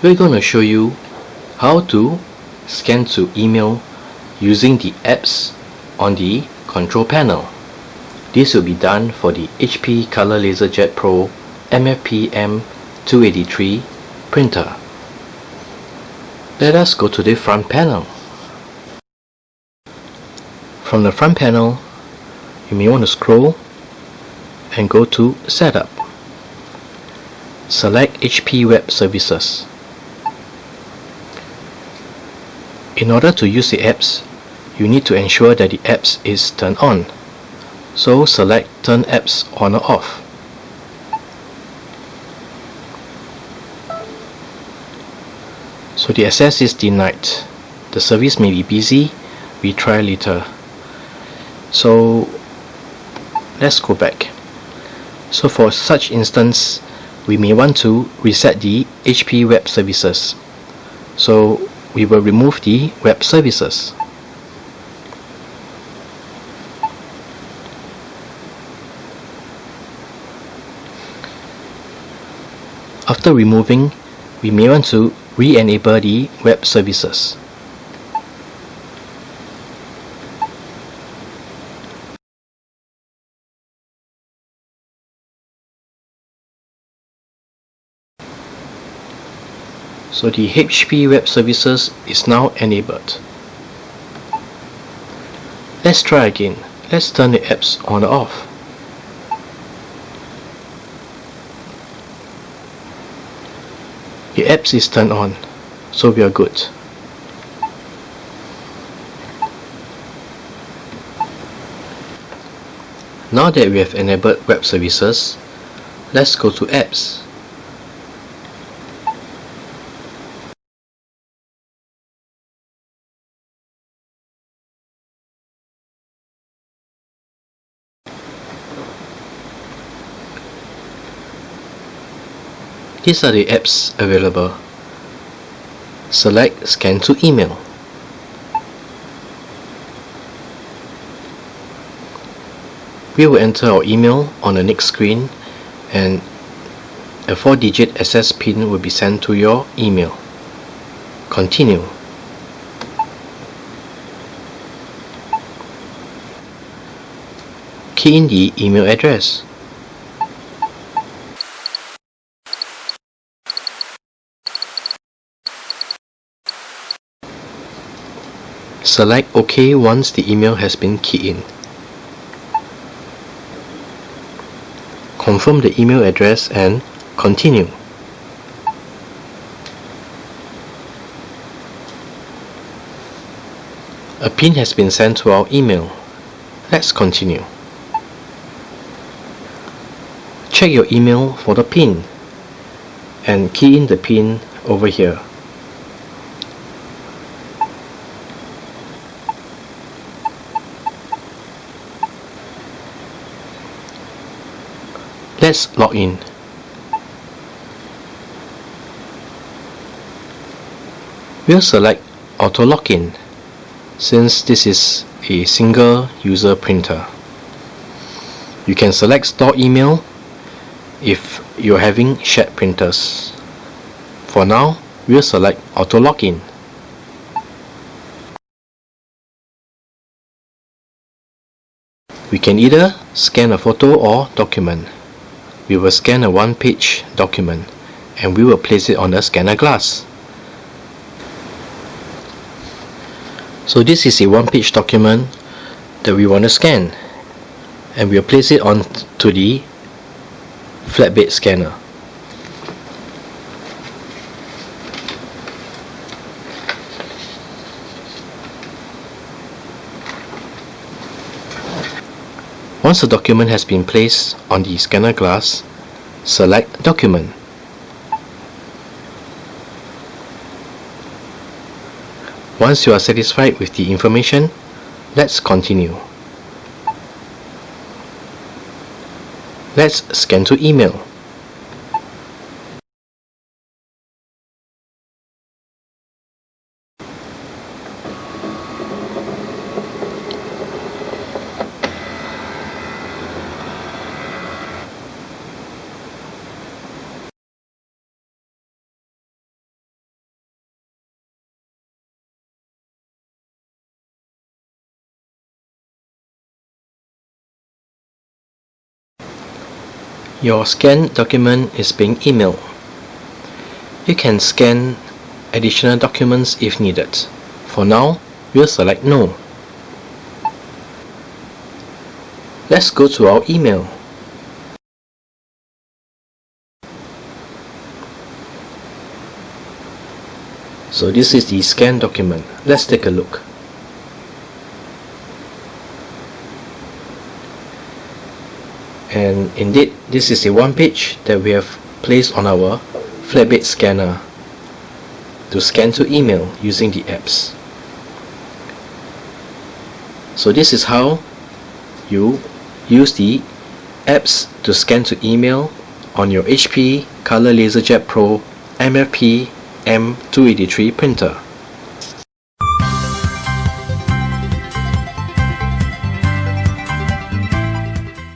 We're going to show you how to scan to email using the apps on the control panel. This will be done for the HP Color LaserJet Pro MFP M283 printer. Let us go to the front panel. From the front panel, you may want to scroll and go to Setup. Select HP Web Services. In order to use the apps, you need to ensure that the apps is turned on. So select Turn Apps On or Off. So the access is denied. The service may be busy. We try later. So let's go back. So for such instance, we may want to reset the HP Web Services. So we will remove the web services. After removing, we may want to re-enable the web services. So the HP Web Services is now enabled. Let's try again. Let's turn the apps on or off. The apps is turned on, so we are good. Now that we have enabled web services, let's go to apps. These are the apps available. Select Scan to Email. We will enter our email on the next screen and a 4-digit access PIN will be sent to your email. Continue. Key in the email address. Select OK once the email has been keyed in. Confirm the email address and continue. A PIN has been sent to our email. Let's continue. Check your email for the PIN and key in the PIN over here. Let's log in. We'll select Auto Login since this is a single user printer. You can select Store Email if you're having shared printers. For now, we'll select Auto Login. We can either scan a photo or document. We will scan a one-page document and we will place it on the scanner glass. So this is a one-page document that we want to scan and we'll place it on to the flatbed scanner. Once the document has been placed on the scanner glass, select Document. Once you are satisfied with the information, let's continue. Let's scan to email. Your scanned document is being emailed. You can scan additional documents if needed. For now, we'll select No. Let's go to our email. So this is the scanned document. Let's take a look. And indeed, this is the one page that we have placed on our flatbed scanner to scan to email using the apps. So this is how you use the apps to scan to email on your HP Color LaserJet Pro MFP M283 printer.